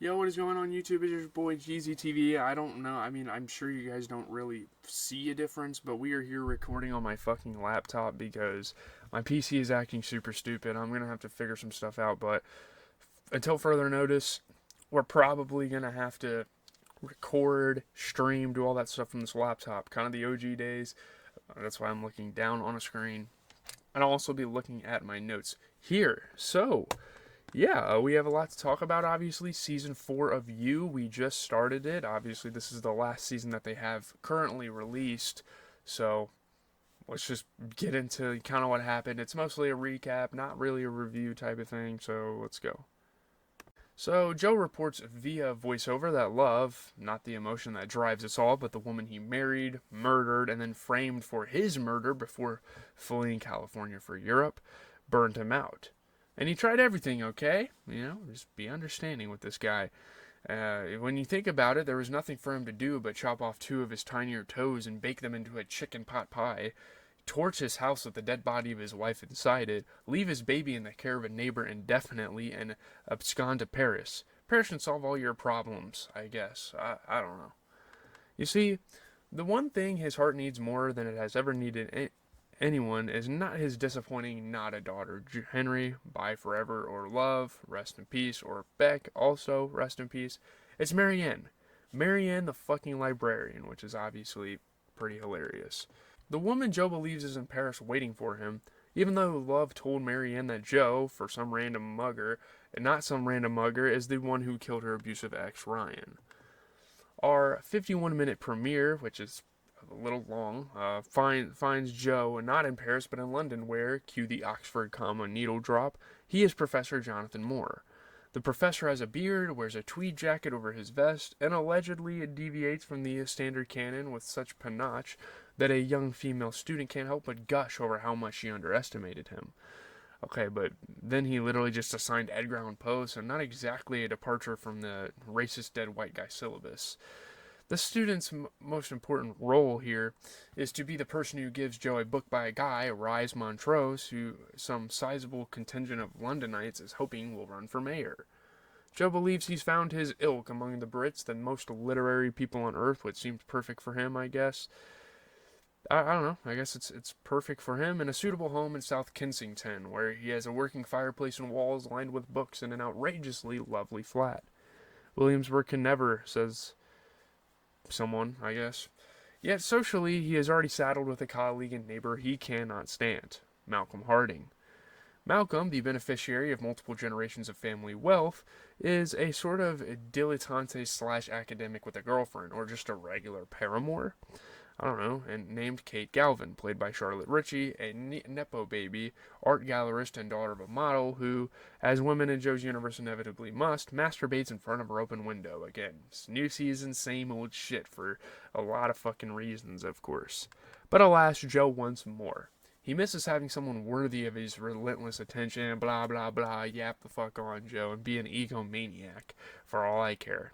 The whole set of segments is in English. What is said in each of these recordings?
Yo, what is going on YouTube? It's your boy GZTV. I don't know. I mean, I'm sure you guys don't really see a difference, but we are here recording on my fucking laptop because my PC is acting super stupid. I'm going to have to figure some stuff out, but until further notice, we're probably going to have to record, stream, do all that stuff from this laptop. Kind of the OG days. That's why I'm looking down on a screen. And I'll also be looking at my notes here. So, yeah, we have a lot to talk about, obviously. Season 4 of You, we just started it. Obviously, this is the last season that they have currently released. So, let's just get into kind of what happened. It's mostly a recap, not really a review type of thing. So, let's go. So, Joe reports via voiceover that love, not the emotion that drives us all, but the woman he married, murdered, and then framed for his murder before fleeing California for Europe, burned him out. And he tried everything, okay? Just be understanding with this guy. When you think about it, there was nothing for him to do but chop off 2 of his tinier toes and bake them into a chicken pot pie, torch his house with the dead body of his wife inside it, leave his baby in the care of a neighbor indefinitely, and abscond to Paris. Paris can solve all your problems, I guess. I don't know. You see, the one thing his heart needs more than it has ever needed anyone is not his disappointing not a daughter. Henry, bye forever, or love, rest in peace, or Beck, also rest in peace. It's Marianne. Marianne the fucking librarian, which is obviously pretty hilarious. The woman Joe believes is in Paris waiting for him, even though Love told Marianne that Joe, for some random mugger, and not some random mugger, is the one who killed her abusive ex, Ryan. Our 51-minute premiere, which is a little long, finds Joe not in Paris but in London, where, cue the Oxford comma needle drop, he is Professor Jonathan Moore. The professor has a beard, wears a tweed jacket over his vest, and allegedly deviates from the standard canon with such panache that a young female student can't help but gush over how much she underestimated him. Okay, but then he literally just assigned Edgar Allan Poe, so not exactly a departure from the racist dead white guy syllabus. The student's most important role here is to be the person who gives Joe a book by a guy, Rise Montrose, who some sizable contingent of Londonites is hoping will run for mayor. Joe believes he's found his ilk among the Brits, the most literary people on earth, which seems perfect for him, I guess. I don't know. I guess it's perfect for him, and a suitable home in South Kensington, where he has a working fireplace and walls lined with books and an outrageously lovely flat. Williamsburg can never, says someone, I guess. Yet socially, he is already saddled with a colleague and neighbor he cannot stand, Malcolm Harding. Malcolm, the beneficiary of multiple generations of family wealth, is a sort of dilettante slash academic with a girlfriend, or just a regular paramour. I don't know, and named Kate Galvin, played by Charlotte Ritchie, a Nepo baby, art gallerist and daughter of a model who, as women in Joe's universe inevitably must, masturbates in front of her open window. Again, new season, same old shit for a lot of fucking reasons, of course. But alas, Joe wants more. He misses having someone worthy of his relentless attention, blah blah blah, yap the fuck on, Joe, and be an egomaniac, for all I care.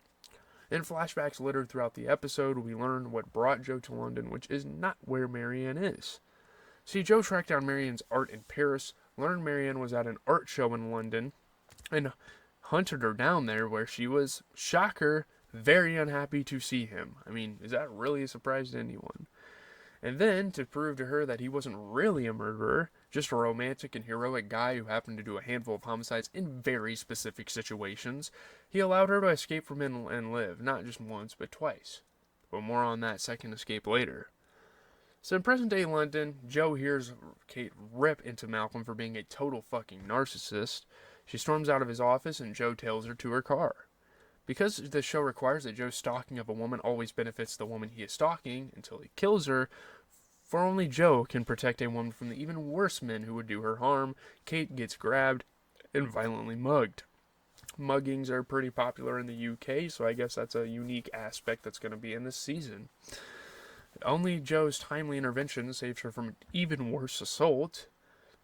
In flashbacks littered throughout the episode, we learn what brought Joe to London, which is not where Marianne is. See, Joe tracked down Marianne's art in Paris, learned Marianne was at an art show in London, and hunted her down there where she was, shocker, very unhappy to see him. I mean, is that really a surprise to anyone? And then, to prove to her that he wasn't really a murderer, just a romantic and heroic guy who happened to do a handful of homicides in very specific situations, he allowed her to escape from him and live, not just once, but twice. But more on that second escape later. So in present-day London, Joe hears Kate rip into Malcolm for being a total fucking narcissist. She storms out of his office and Joe tails her to her car. Because the show requires that Joe's stalking of a woman always benefits the woman he is stalking until he kills her, for only Joe can protect a woman from the even worse men who would do her harm, Kate gets grabbed and violently mugged. Muggings are pretty popular in the UK, so I guess that's a unique aspect that's going to be in this season. Only Joe's timely intervention saves her from an even worse assault.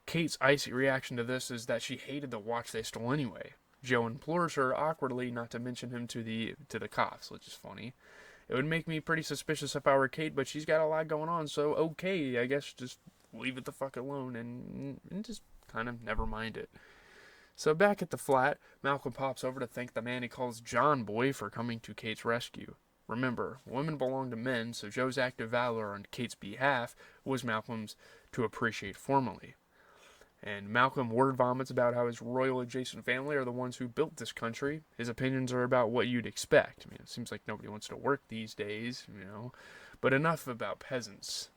Kate's icy reaction to this is that she hated the watch they stole anyway. Joe implores her awkwardly not to mention him to the cops, which is funny. It would make me pretty suspicious if I were Kate, but she's got a lot going on, so okay, I guess just leave it the fuck alone and just kind of never mind it. So back at the flat, Malcolm pops over to thank the man he calls John Boy for coming to Kate's rescue. Remember, women belong to men, so Joe's act of valor on Kate's behalf was Malcolm's to appreciate formally. And Malcolm word vomits about how his royal adjacent family are the ones who built this country. His opinions are about what you'd expect. I mean, it seems like nobody wants to work these days, you know. But enough about peasants.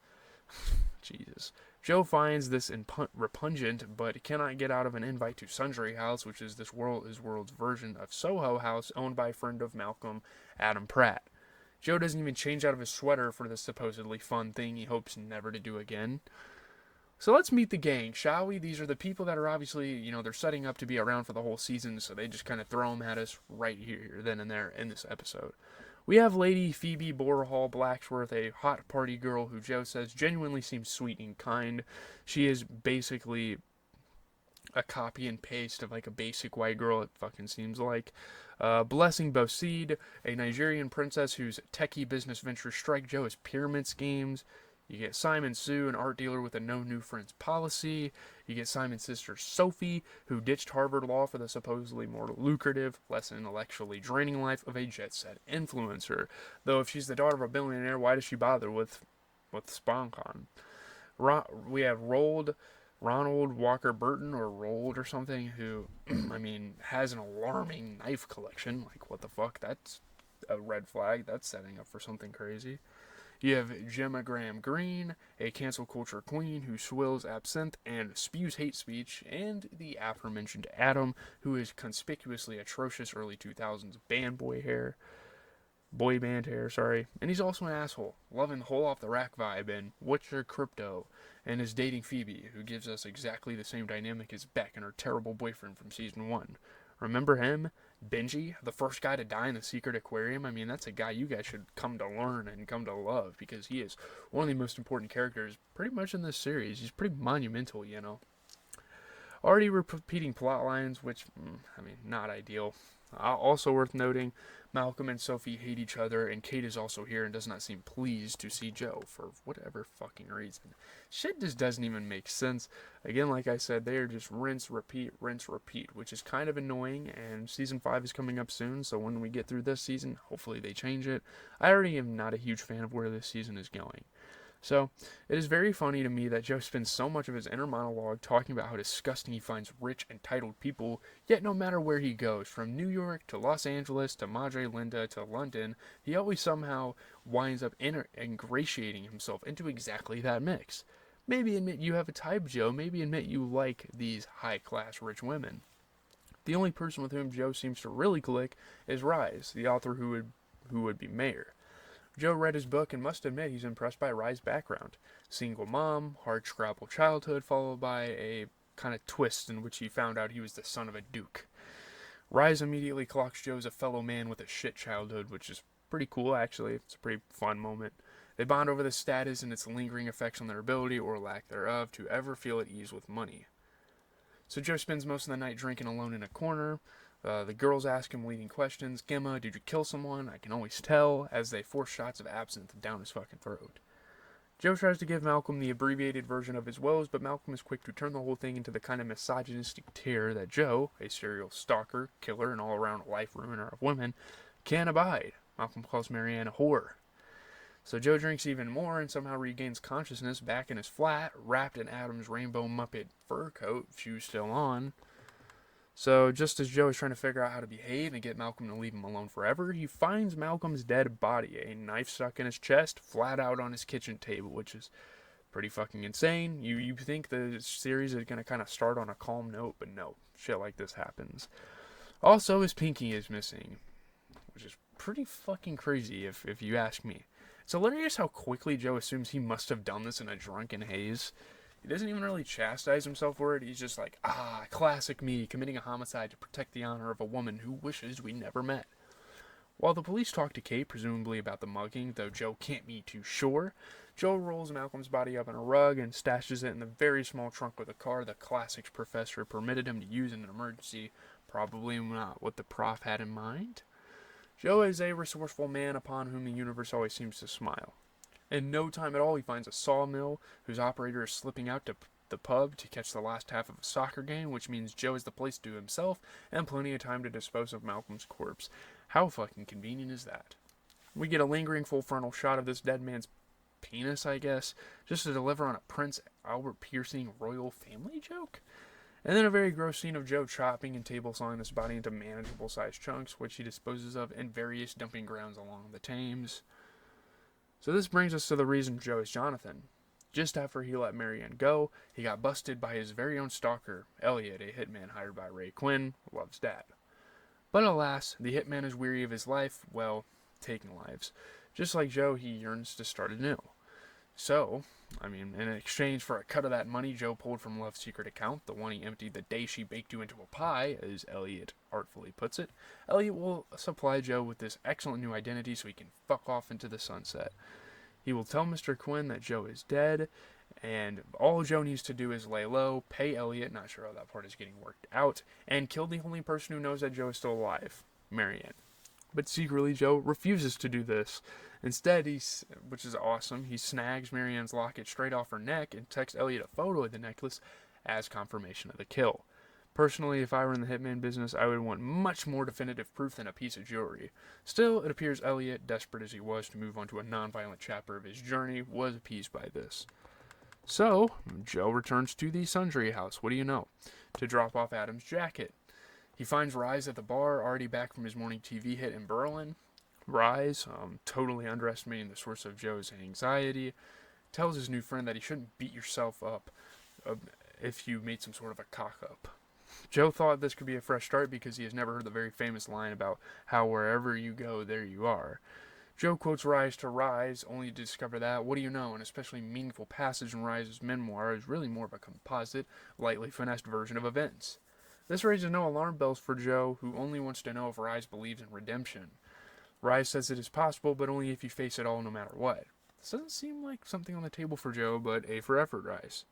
Jesus. Joe finds this repugnant, but cannot get out of an invite to Sundry House, which is his world's version of Soho House, owned by a friend of Malcolm, Adam Pratt. Joe doesn't even change out of his sweater for this supposedly fun thing he hopes never to do again. So let's meet the gang, shall we? These are the people that are obviously, they're setting up to be around for the whole season, so they just kind of throw them at us right here, then and there in this episode. We have Lady Phoebe Borehall Blacksworth, a hot party girl who Joe says genuinely seems sweet and kind. She is basically a copy and paste of like a basic white girl, it fucking seems like. Blessing Boseed, a Nigerian princess whose techie business ventures strike Joe as pyramid schemes. You get Simon Sue, an art dealer with a no new friends policy. You get Simon's sister Sophie, who ditched Harvard Law for the supposedly more lucrative, less intellectually draining life of a jet-set influencer. Though if she's the daughter of a billionaire, why does she bother with SpawnCon? We have Ronald Walker Burton, or Rolled or something, who, has an alarming knife collection. Like, what the fuck? That's a red flag. That's setting up for something crazy. You have Gemma Graham Greene, a cancel culture queen who swills absinthe and spews hate speech, and the aforementioned Adam, who is conspicuously atrocious early 2000s boy band hair, sorry. And he's also an asshole, loving the whole off the rack vibe and what's your crypto, and is dating Phoebe, who gives us exactly the same dynamic as Beck and her terrible boyfriend from season 1. Remember him? Benji, the first guy to die in the secret aquarium. I mean, that's a guy you guys should come to learn and come to love, because he is one of the most important characters pretty much in this series. He's pretty monumental, Already repeating plot lines, which, not ideal. Also worth noting, Malcolm and Sophie hate each other, and Kate is also here and does not seem pleased to see Joe for whatever fucking reason. Shit just doesn't even make sense. Again, like I said, they are just rinse, repeat, which is kind of annoying, and Season 5 is coming up soon, so when we get through this season, hopefully they change it. I already am not a huge fan of where this season is going. So, it is very funny to me that Joe spends so much of his inner monologue talking about how disgusting he finds rich, entitled people, yet no matter where he goes, from New York to Los Angeles to Madre Linda to London, he always somehow winds up ingratiating himself into exactly that mix. Maybe admit you have a type, Joe. Maybe admit you like these high-class rich women. The only person with whom Joe seems to really click is Rise, the author who would be mayor. Joe read his book and must admit he's impressed by Rye's background. Single mom, hard-scrabble childhood, followed by a kind of twist in which he found out he was the son of a duke. Rise immediately clocks Joe as a fellow man with a shit childhood, which is pretty cool, actually. It's a pretty fun moment. They bond over the status and its lingering effects on their ability, or lack thereof, to ever feel at ease with money. So Joe spends most of the night drinking alone in a corner. The girls ask him leading questions. Gemma, did you kill someone? I can always tell, as they force shots of absinthe down his fucking throat. Joe tries to give Malcolm the abbreviated version of his woes, but Malcolm is quick to turn the whole thing into the kind of misogynistic tear that Joe, a serial stalker, killer, and all-around life ruiner of women, can't abide. Malcolm calls Marianne a whore. So Joe drinks even more and somehow regains consciousness back in his flat, wrapped in Adam's rainbow Muppet fur coat, shoes still on. So, just as Joe is trying to figure out how to behave and get Malcolm to leave him alone forever, he finds Malcolm's dead body, a knife stuck in his chest, flat out on his kitchen table, which is pretty fucking insane. You think the series is going to kind of start on a calm note, but no, shit like this happens. Also, his pinky is missing, which is pretty fucking crazy if you ask me. It's hilarious how quickly Joe assumes he must have done this in a drunken haze. He doesn't even really chastise himself for it. He's just like, classic me, committing a homicide to protect the honor of a woman who wishes we never met. While the police talk to Kate, presumably about the mugging, though Joe can't be too sure, Joe rolls Malcolm's body up in a rug and stashes it in the very small trunk of the car the classics professor permitted him to use in an emergency, probably not what the prof had in mind. Joe is a resourceful man upon whom the universe always seems to smile. In no time at all, he finds a sawmill whose operator is slipping out to the pub to catch the last half of a soccer game, which means Joe has the place to himself and plenty of time to dispose of Malcolm's corpse. How fucking convenient is that? We get a lingering full frontal shot of this dead man's penis, I guess, just to deliver on a Prince Albert piercing royal family joke. And then a very gross scene of Joe chopping and table sawing this body into manageable sized chunks, which he disposes of in various dumping grounds along the Thames. So this brings us to the reason Joe is Jonathan. Just after he let Marianne go, he got busted by his very own stalker, Elliot, a hitman hired by Ray Quinn, Love's dad. But alas, the hitman is weary of his life, well, taking lives. Just like Joe, he yearns to start anew. So, in exchange for a cut of that money Joe pulled from Love's secret account, the one he emptied the day she baked you into a pie, as Elliot artfully puts it, Elliot will supply Joe with this excellent new identity so he can fuck off into the sunset. He will tell Mr. Quinn that Joe is dead, and all Joe needs to do is lay low, pay Elliot, not sure how that part is getting worked out, and kill the only person who knows that Joe is still alive, Marianne. But secretly, Joe refuses to do this. Instead, which is awesome, he snags Marianne's locket straight off her neck and texts Elliot a photo of the necklace as confirmation of the kill. Personally, if I were in the hitman business, I would want much more definitive proof than a piece of jewelry. Still, it appears Elliot, desperate as he was to move on to a non-violent chapter of his journey, was appeased by this. So, Joe returns to the Sundry house, what do you know, to drop off Adam's jacket. He finds Rise at the bar, already back from his morning TV hit in Berlin. Rise, totally underestimating the source of Joe's anxiety, tells his new friend that he shouldn't beat yourself up if you made some sort of a cock-up. Joe thought this could be a fresh start because he has never heard the very famous line about how wherever you go, there you are. Joe quotes Rise to Rise, only to discover that, what do you know, an especially meaningful passage in Rise's memoir is really more of a composite, lightly finessed version of events. This raises no alarm bells for Joe, who only wants to know if Rise believes in redemption. Rise says it is possible, but only if you face it all no matter what. This doesn't seem like something on the table for Joe, but A for effort, Rise.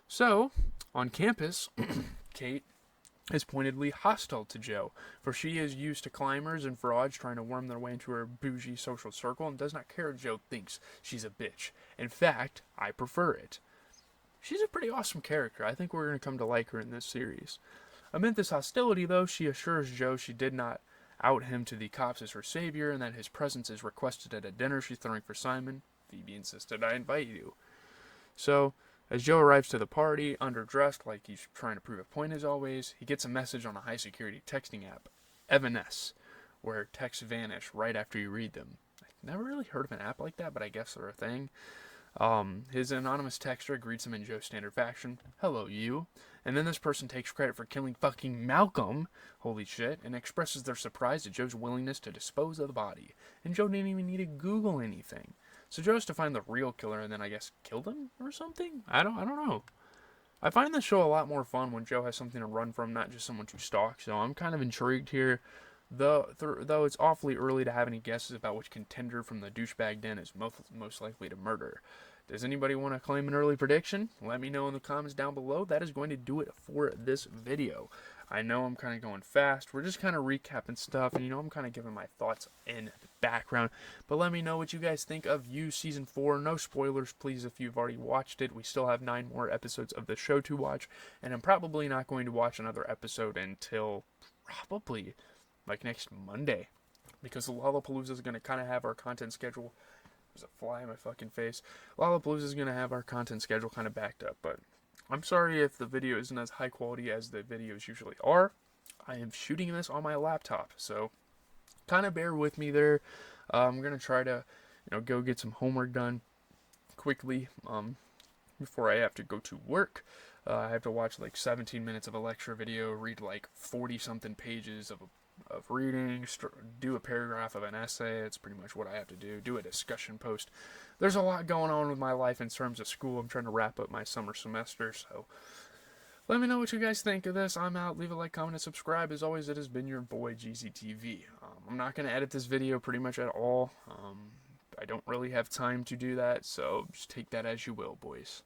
So, on campus, Kate is pointedly hostile to Joe, for she is used to climbers and frauds trying to worm their way into her bougie social circle and does not care if Joe thinks she's a bitch. In fact, I prefer it. She's a pretty awesome character. I think we're going to come to like her in this series. Amid this hostility, though, she assures Joe she did not out him to the cops as her savior and that his presence is requested at a dinner she's throwing for Simon. Phoebe insisted I invite you. So, as Joe arrives to the party, underdressed like he's trying to prove a point as always, he gets a message on a high-security texting app, Evanesce, where texts vanish right after you read them. I've never really heard of an app like that, but I guess they're a thing. His anonymous texter greets him in Joe's standard fashion, hello you, and then this person takes credit for killing fucking Malcolm, holy shit, and expresses their surprise at Joe's willingness to dispose of the body, and Joe didn't even need to Google anything. So Joe has to find the real killer and then I guess kill them or something? I don't know. I find this show a lot more fun when Joe has something to run from, not just someone to stalk, so I'm kind of intrigued here. Though it's awfully early to have any guesses about which contender from the douchebag den is most likely to murder. Does anybody want to claim an early prediction? Let me know in the comments down below. That is going to do it for this video. I know I'm kind of going fast. We're just kind of recapping stuff, and I'm kind of giving my thoughts in the background. But let me know what you guys think of You Season 4. No spoilers, please, if you've already watched it. We still have 9 more episodes of the show to watch, and I'm probably not going to watch another episode until probably like next Monday, because Lollapalooza is going to kind of have our content schedule. There's a fly in my fucking face. Lollapalooza is going to have our content schedule kind of backed up, but I'm sorry if the video isn't as high quality as the videos usually are. I am shooting this on my laptop, so kind of bear with me there. I'm going to try to, go get some homework done quickly before I have to go to work. I have to watch like 17 minutes of a lecture video, read like 40-something pages of reading, do a paragraph of an essay. It's pretty much what I have to do a discussion post. There's a lot going on with my life in terms of school. I'm trying to wrap up my summer semester, so let me know what you guys think of this. I'm out. Leave a like, comment, and subscribe. As always, it has been your boy, GZTV. I'm not going to edit this video pretty much at all. I don't really have time to do that, so just take that as you will, boys.